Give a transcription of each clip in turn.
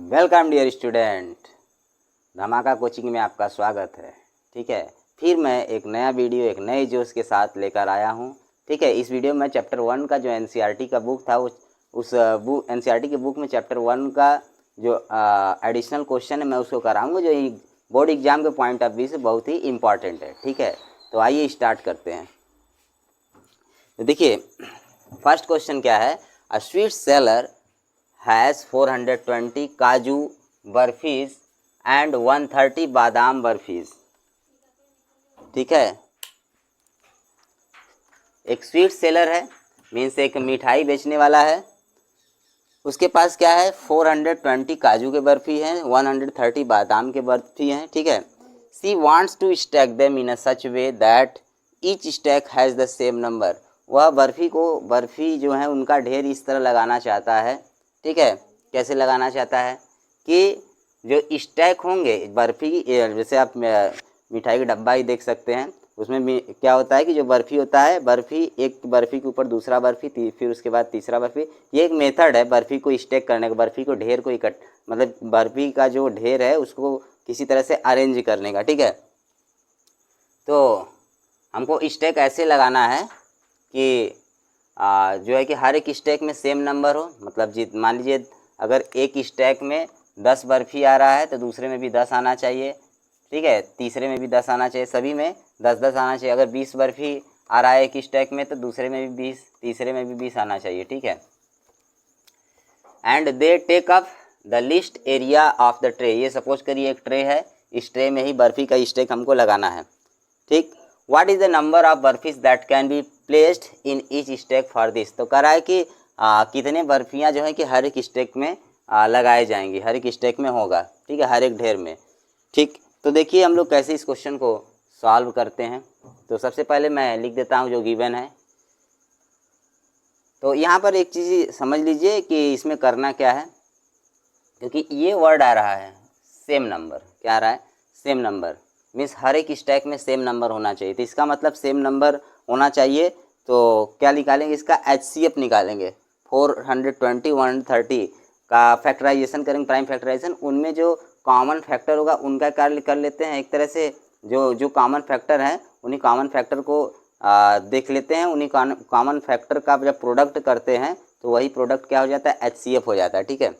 Welcome dear student, धमाका coaching में आपका स्वागत है। ठीक है, फिर मैं एक नया वीडियो एक नए जोश के साथ लेकर आया हूँ। ठीक है, इस वीडियो में चैप्टर 1 का जो एनसीईआरटी का बुक था उस एनसीईआरटी के बुक में चैप्टर 1 का जो एडिशनल क्वेश्चन है मैं उसको कराऊंगा, जो बोर्ड एग्जाम के पॉइंट ऑफ व्यू से बहुत ही इम्पॉर्टेंट है। ठीक है, तो आइए स्टार्ट करते हैं। तो देखिए, फर्स्ट क्वेश्चन क्या है। अ स्वीट सेलर has 420 काजू बर्फीज एंड 130 बादाम बर्फीज। ठीक है, एक स्वीट सेलर है, मीन्स एक मिठाई बेचने वाला है। उसके पास क्या है, 420 काजू के बर्फी हैं, 130 बादाम के बर्फी हैं। ठीक है, she wants to stack them in a such way that each stack has the same number. वह बर्फी जो है उनका ढेर इस तरह लगाना चाहता है। ठीक है, कैसे लगाना चाहता है कि जो स्टैक होंगे बर्फ़ी, जैसे आप मिठाई का डब्बा ही देख सकते हैं, उसमें क्या होता है कि जो बर्फ़ी होता है, एक बर्फ़ी के ऊपर दूसरा बर्फ़ी, फिर उसके बाद तीसरा बर्फ़ी। ये एक मेथड है बर्फ़ी को स्टैक करने का, बर्फ़ी को ढेर को मतलब बर्फ़ी का जो ढेर है उसको किसी तरह से अरेंज करने का। ठीक है, तो हमको स्टैक ऐसे लगाना है कि जो है कि हर एक स्टैक में सेम नंबर हो। मतलब मान लीजिए अगर एक स्टैक में 10 बर्फ़ी आ रहा है तो दूसरे में भी 10 आना चाहिए। ठीक है, तीसरे में भी 10 आना चाहिए, सभी में 10-10 आना चाहिए। अगर 20 बर्फ़ी आ रहा है एक स्टैक में तो दूसरे में भी 20, तीसरे में भी 20 आना चाहिए। ठीक है, and they take up the least area of the tray. ये सपोज करिए एक ट्रे है, इस ट्रे में ही बर्फ़ी का स्टैक हमको लगाना है। ठीक, what is the number of barfis that can be placed in each stack for this. तो कह रहा है कि कितने बर्फियाँ जो है कि हर एक स्टैक में लगाए जाएंगी, हर एक स्टैक में होगा। ठीक है, हर एक ढेर में। ठीक, तो देखिए हम लोग कैसे इस क्वेश्चन को सॉल्व करते हैं। तो सबसे पहले मैं लिख देता हूँ जो गिवन है। तो यहाँ पर एक चीज़ समझ लीजिए कि इसमें करना क्या है, क्योंकि ये वर्ड आ रहा है सेम नंबर। क्या आ रहा है, सेम नंबर, मीन्स हर एक स्टैक में सेम नंबर होना चाहिए। तो इसका मतलब सेम नंबर होना चाहिए। तो क्या निकालेंगे, इसका HCF निकालेंगे। 420 130 का फैक्टराइजेशन करेंगे, प्राइम फैक्टराइजेशन। उनमें जो कॉमन फैक्टर होगा उनका कार्य कर लेते हैं। एक तरह से जो कॉमन फैक्टर हैं उन्हीं कॉमन फैक्टर को देख लेते हैं। उन्हीं कॉमन फैक्टर का जब प्रोडक्ट करते हैं तो वही प्रोडक्ट क्या हो जाता है, HCF हो जाता है। ठीक है,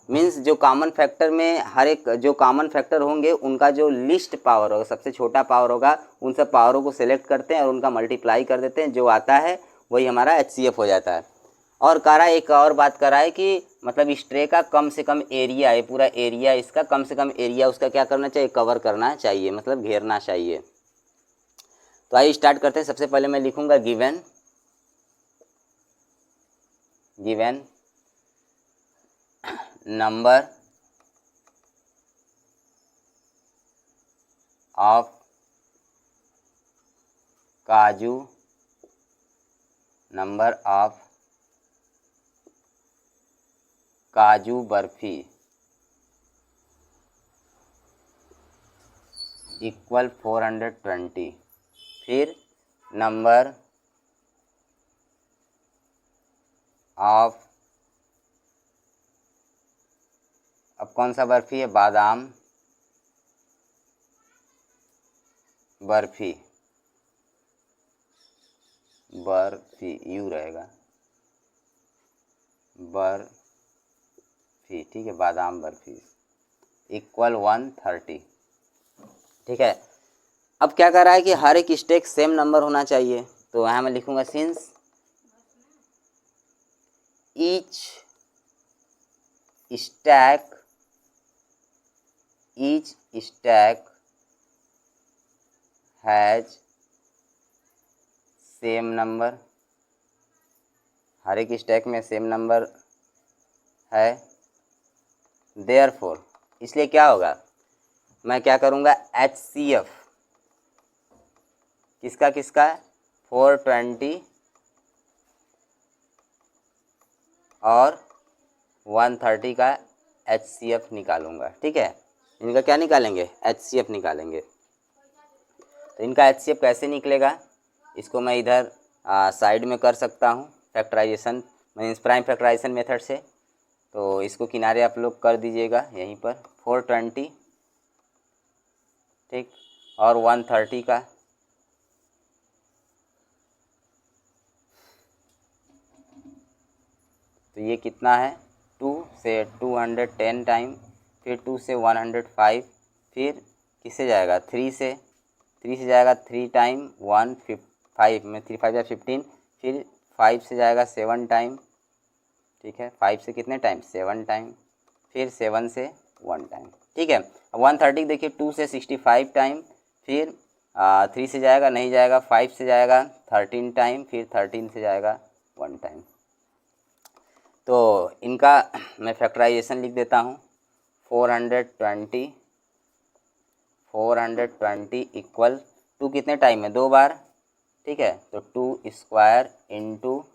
मीन्स जो कॉमन फैक्टर में हर एक जो कॉमन फैक्टर होंगे उनका जो लिस्ट पावर होगा, सबसे छोटा पावर होगा, उन सब पावरों को सिलेक्ट करते हैं और उनका मल्टीप्लाई कर देते हैं। जो आता है वही हमारा HCF हो जाता है। और कह रहा है, एक और बात कर रहा है कि मतलब इस ट्रे का कम से कम एरिया है, पूरा एरिया इसका कम से कम एरिया उसका क्या करना चाहिए, कवर करना चाहिए, मतलब घेरना चाहिए। तो आइए स्टार्ट करते हैं। सबसे पहले मैं लिखूंगा गिवन number of काजू, number of काजू बर्फी इक्वल 420। फिर नंबर ऑफ, अब कौन सा बर्फी है, बादाम बर्फी, यू रहेगा, बर्फी। ठीक है, बादाम बर्फी इक्वल 130। ठीक है, अब क्या कर रहा है कि हर एक स्टैक सेम नंबर होना चाहिए। तो यहाँ मैं लिखूंगा since each stack has same number, हर एक स्टैक में सेम नंबर है। देयरफॉर, इसलिए क्या होगा, मैं क्या करूँगा, HCF किसका 420 और 130 का HCF निकालूंगा। ठीक है, इनका क्या निकालेंगे, HCF निकालेंगे। तो इनका HCF कैसे निकलेगा, इसको मैं इधर साइड में कर सकता हूँ factorization, means prime factorization method से। तो इसको किनारे आप लोग कर दीजिएगा यहीं पर 420, ठीक, और 130 का, तो ये कितना है 2 से 210 टाइम, फिर 2 से 105, फिर किससे जाएगा 3 से जाएगा 3 टाइम 1 5 में 3 5 15, फिर 5 से जाएगा 7 टाइम, ठीक है, 5 से कितने टाइम 7 टाइम, फिर 7 से 1 टाइम, ठीक है। 130 देखिए 2 से 65 टाइम, फिर 3 से जाएगा नहीं जाएगा, 5 से जाएगा 13 टाइम, फिर 13 से जाएगा 1 टाइम। तो इनका मैं फैक्टराइजेशन लिख देता हूँ 420 इक्वल 2 कितने टाइम में 2 बार, ठीक है, तो 2 square into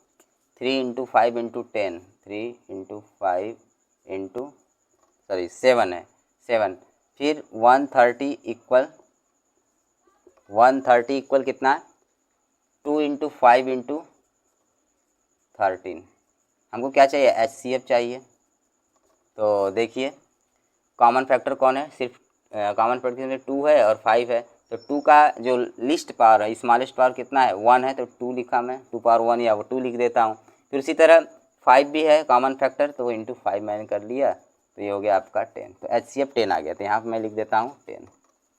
3 into 5 into 10, 3 into 5 into 7 है 7, फिर 130 इक्वल कितना 2 इंटू 5 इंटू 13। हमको क्या चाहिए HCF चाहिए। तो देखिए कॉमन फैक्टर कौन है, सिर्फ कॉमन फैक्टर में 2 है और 5 है, तो 2 का जो लिस्ट पावर है स्मॉलेस्ट पावर कितना है 1 है, तो 2 लिखा मैं 2 पावर 1 या वो 2 लिख देता हूँ। फिर उसी तरह 5 भी है कॉमन फैक्टर, तो वो इंटू 5 मैंने कर लिया, तो ये हो गया आपका 10, तो HCF 10 आ गया, तो यहाँ पर मैं लिख देता हूँ 10,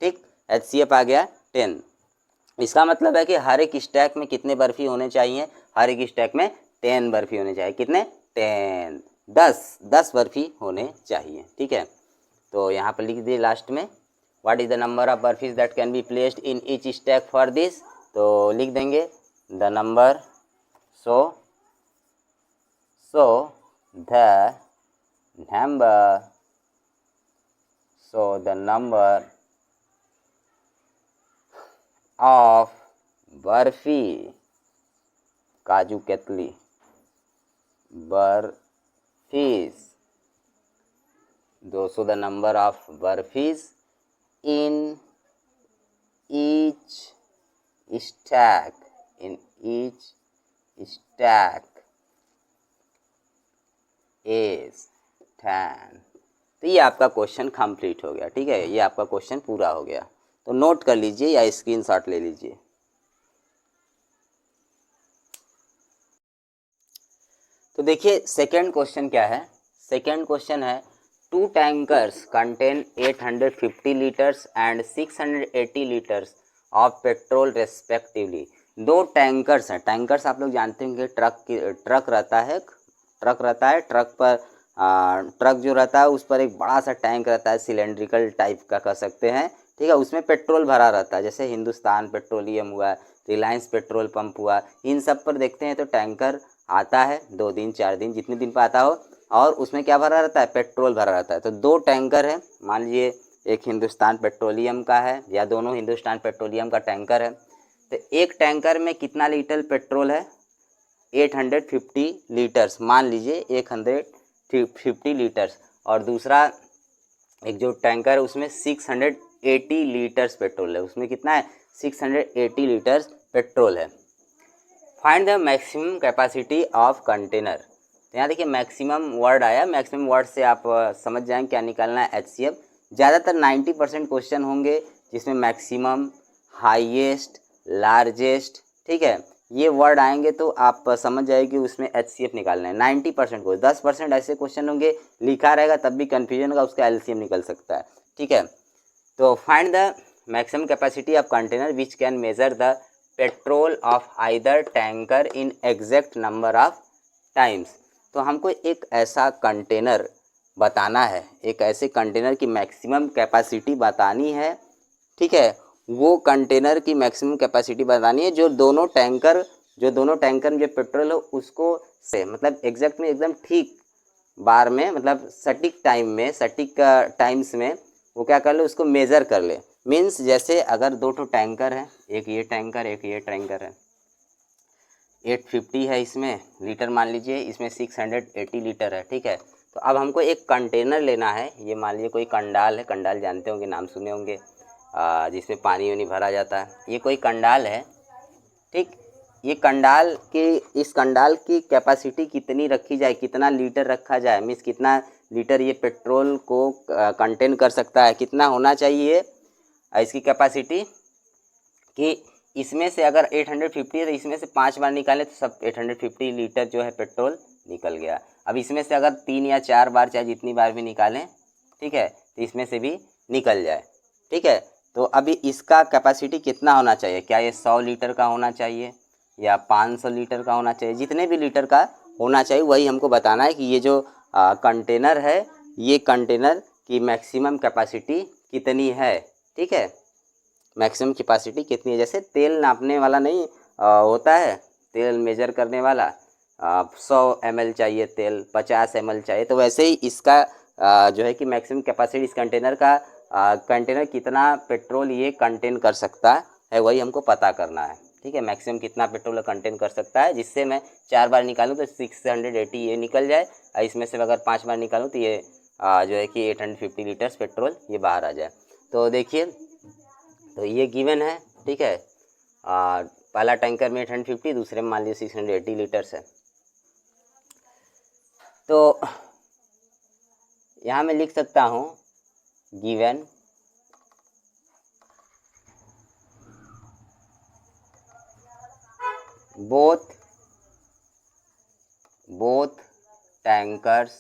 ठीक, HCF आ गया 10। इसका मतलब है कि हर एक स्टैक में कितने बर्फ़ी होने चाहिए, हर एक स्टैक में 10 बर्फ़ी होने चाहिए, कितने 10 बर्फ़ी होने चाहिए, ठीक है। तो यहाँ पर लिख दिए लास्ट में what is the number of barfis that can be placed in each stack for this, तो लिख देंगे the number so the number of barfi kaju katli barfis 200 the number of barfis in each stack is 10। तो ये आपका क्वेश्चन कंप्लीट हो गया, ठीक है, ये आपका क्वेश्चन पूरा हो गया। तो नोट कर लीजिए या स्क्रीनशॉट ले लीजिए। तो देखिए सेकंड क्वेश्चन क्या है, सेकंड क्वेश्चन है 2 tankers contain 850 litres and 680 litres of petrol respectively. 2 tankers हैं, टैंकर्स आप लोग जानते होंगे ट्रक रहता है, ट्रक पर ट्रक जो रहता है उस पर एक बड़ा सा टैंक रहता है, सिलेंड्रिकल टाइप का कह सकते हैं, ठीक है, उसमें पेट्रोल भरा रहता है, जैसे हिंदुस्तान पेट्रोलियम हुआ, रिलायंस पेट्रोल पंप हुआ, इन सब पर देखते हैं तो टैंकर आता है 2 दिन 4 दिन जितने दिन पर आता हो, और उसमें क्या भरा रहता है पेट्रोल भरा रहता है। तो 2 टैंकर है, मान लीजिए एक हिंदुस्तान पेट्रोलियम का है या दोनों हिंदुस्तान पेट्रोलियम का टैंकर है, तो एक टैंकर में कितना लीटर पेट्रोल है 850 लीटर्स, मान लीजिए 850 लीटर्स, और दूसरा एक जो टैंकर है उसमें 680 लीटर्स पेट्रोल है, उसमें कितना है 680 लीटर्स पेट्रोल है। Find the maximum capacity of container. तो यहाँ देखिए मैक्सिमम वर्ड आया, मैक्सिमम वर्ड से आप समझ जाएंगे क्या निकालना है HCF। ज़्यादातर 90% क्वेश्चन होंगे जिसमें मैक्सिमम, हाईएस्ट, लार्जेस्ट, ठीक है, ये वर्ड आएंगे तो आप समझ जाएगी कि उसमें HCF निकालना है। 90% को 10% ऐसे क्वेश्चन होंगे लिखा रहेगा तब भी कन्फ्यूजन होगा, उसका LCM निकल सकता है, ठीक है। तो find the maximum capacity of container which can measure the petrol of either tanker in exact number of times. तो हमको एक ऐसा कंटेनर बताना है, एक ऐसे कंटेनर की मैक्सिमम कैपेसिटी बतानी है, ठीक है, वो कंटेनर की मैक्सिमम कैपेसिटी बतानी है जो दोनों टैंकर में जो पेट्रोल हो उसको से मतलब एग्जैक्ट में एकदम ठीक बार में, मतलब सटीक टाइम्स में वो क्या कर ले उसको मेज़र कर ले। मीन्स जैसे अगर 2 टैंकर हैं, एक ये टैंकर है, 850 है इसमें लीटर मान लीजिए, इसमें 680 लीटर है, ठीक है। तो अब हमको एक कंटेनर लेना है, ये मान लीजिए कोई कंडाल है, कंडाल जानते होंगे, नाम सुने होंगे, जिसमें पानी वानी भरा जाता है, ये कोई कंडाल है, ठीक। ये कंडाल के, इस कंडाल की कैपेसिटी कितनी रखी जाए, कितना लीटर रखा जाए, मीन्स कितना लीटर ये पेट्रोल को कंटेन कर सकता है, कितना होना चाहिए इसकी कैपेसिटी, कि इसमें से अगर 850 है तो इसमें से 5 बार निकालें तो सब 850 लीटर जो है पेट्रोल निकल गया। अब इसमें से अगर 3 या 4 बार चाहे जितनी बार भी निकालें, ठीक है, तो इसमें से भी निकल जाए, ठीक है। तो अभी इसका कैपेसिटी कितना होना चाहिए, क्या ये 100 लीटर का होना चाहिए या 500 लीटर का होना चाहिए, जितने भी लीटर का होना चाहिए वही हमको बताना है कि ये जो कंटेनर है, ये कंटेनर की मैक्सिमम कैपेसिटी कितनी है, ठीक है, मैक्सिमम कैपेसिटी कितनी है। जैसे तेल नापने वाला नहीं होता है, तेल मेजर करने वाला, 100 ml चाहिए तेल, 50 ml चाहिए, तो वैसे ही इसका जो है कि मैक्सिमम कैपेसिटी इस कंटेनर का, कंटेनर कितना पेट्रोल ये कंटेन कर सकता है वही हमको पता करना है, ठीक है। मैक्सिमम कितना पेट्रोल कंटेन कर सकता है, जिससे मैं 4 बार निकालूँ तो 680 ये निकल जाए, और इसमें से अगर 5 बार निकालूँ तो ये जो है कि 850 लीटर्स पेट्रोल ये बाहर आ जाए। तो देखिए, तो ये गिवन है, ठीक है। पहला टैंकर में 850, दूसरे में मान लीजिए 680 लीटर्स है। तो यहाँ मैं लिख सकता हूँ given both tankers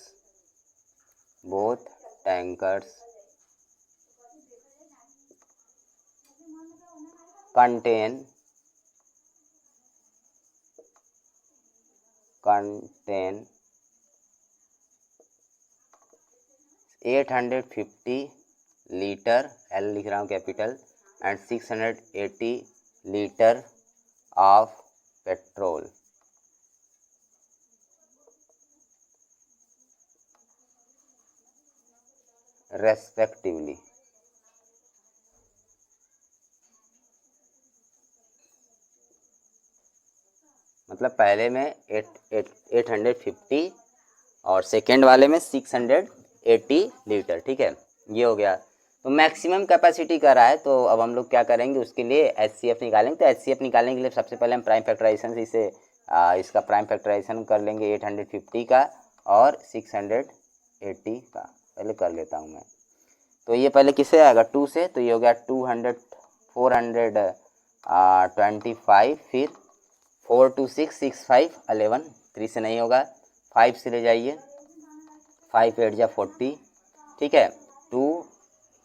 contain 850 litre, L लिख रहा हूँ capital, and 680 litre of petrol, respectively. मतलब पहले में 850 और सेकेंड वाले में 680 लीटर, ठीक है, ये हो गया। तो मैक्सिमम कैपेसिटी का रहा है, तो अब हम लोग क्या करेंगे, उसके लिए HCF निकालेंगे। तो HCF निकालने के लिए सबसे पहले हम प्राइम फैक्टराइजेशन से इसे इसका प्राइम फैक्टराइजेशन कर लेंगे 850 का और 680 का, पहले कर लेता हूँ मैं। तो ये पहले किससे आएगा, 2 से, तो ये हो गया 200 425, फिर 4 2 6 6 5 11, 3 से नहीं होगा, 5 से ले जाइए, 5 8 जा 40, ठीक है, 2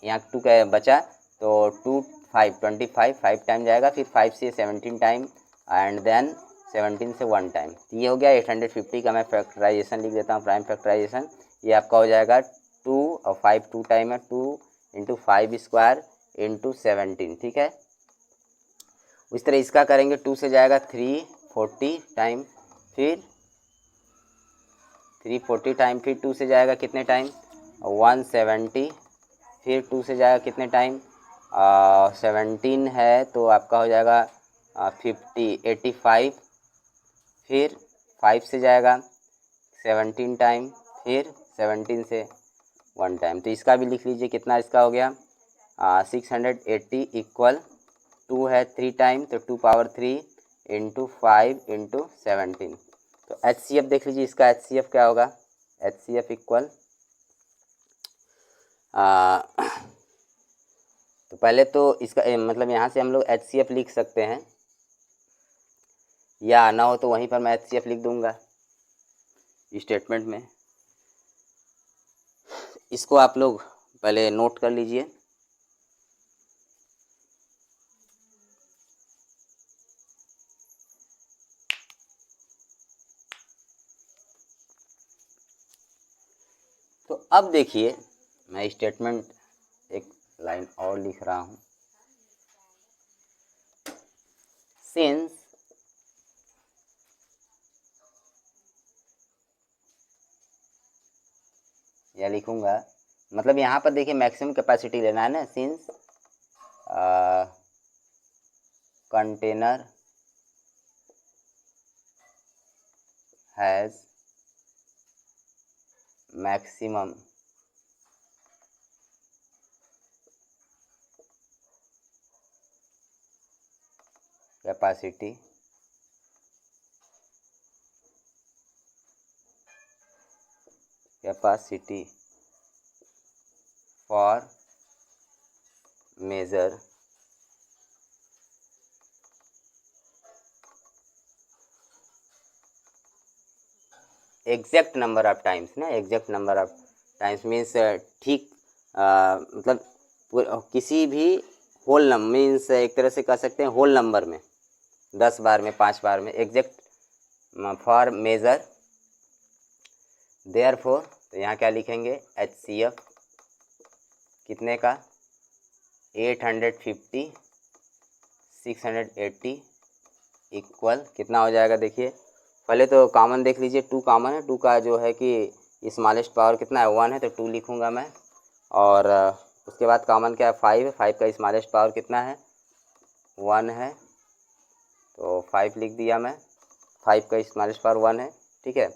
यहाँ 2 का बचा, तो 2 5 25, 5 टाइम जाएगा, फिर 5 से 17 टाइम, एंड देन 17 से 1 टाइम। तो ये हो गया 850 का। मैं फैक्टराइजेशन लिख देता हूँ, प्राइम फैक्टराइजेशन। ये आपका हो जाएगा 2 और 5 2 टाइम है, 2 × 5 स्क्वायर × 17, ठीक है। इस तरह इसका करेंगे, 2 से जाएगा 340 टाइम, फिर 340 टाइम, फिर 2 से जाएगा कितने टाइम, 170, फिर 2 से जाएगा कितने टाइम, 17 है तो आपका हो जाएगा 85, फिर 5 से जाएगा 17 टाइम, फिर 17 से 1 टाइम। तो इसका भी लिख लीजिए, कितना इसका हो गया, 680 इक्वल 2 है 3 टाइम, तो 2 पावर 3 × 5 × 17। तो HCF देख लीजिए, इसका HCF क्या होगा, HCF इक्वल, तो पहले तो इसका मतलब यहाँ से हम लोग HCF लिख सकते हैं, या ना हो तो वहीं पर मैं HCF लिख दूंगा स्टेटमेंट में। इसको आप लोग पहले नोट कर लीजिए। तो अब देखिए, मैं स्टेटमेंट एक लाइन और लिख रहा हूँ, सिंस या लिखूंगा, मतलब यहाँ पर देखिए मैक्सिमम कैपेसिटी लेना है ना, since container has maximum capacity capacity for major exact number of times ना, exact number of times means ठीक मतलब किसी भी होल नंबर मीन्स एक तरह से कह सकते हैं होल नंबर में 10 बार में 5 बार में एग्जैक्ट फॉर मेजर देयरफॉर। तो यहाँ क्या लिखेंगे HCF कितने का 850 680 इक्वल कितना हो जाएगा। देखिए पहले तो कॉमन देख लीजिए, 2 कॉमन है, 2 का जो है कि स्मॉलेस्ट पावर कितना है 1 है तो 2 लिखूँगा मैं। और उसके बाद कॉमन क्या है 5 है, 5 का स्मॉलेस्ट पावर कितना है 1 है तो 5 लिख दिया मैं, 5 का स्मॉलेस्ट पावर 1 है ठीक है।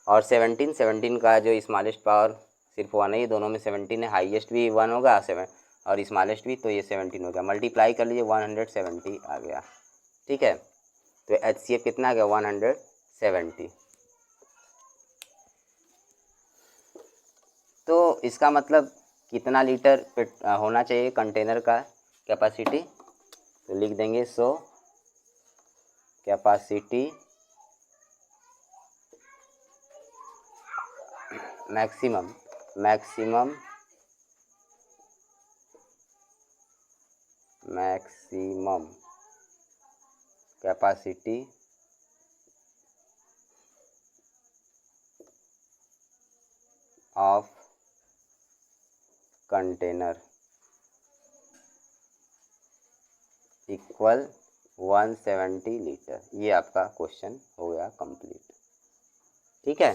और 17 का जो स्मॉलेस्ट पावर सिर्फ 1 है, ये दोनों में 17 है, हाईएस्ट भी 1 होगा 7 और स्मॉलेस्ट भी, तो ये 17 हो गया। मल्टीप्लाई कर लीजिए 170 आ गया ठीक है। तो HCF कितना आ गया 170। तो इसका मतलब कितना लीटर होना चाहिए कंटेनर का कैपेसिटी, तो लिख देंगे so capacity maximum capacity of container equal 170 litre. ये आपका क्वेश्चन हो गया कंप्लीट ठीक है।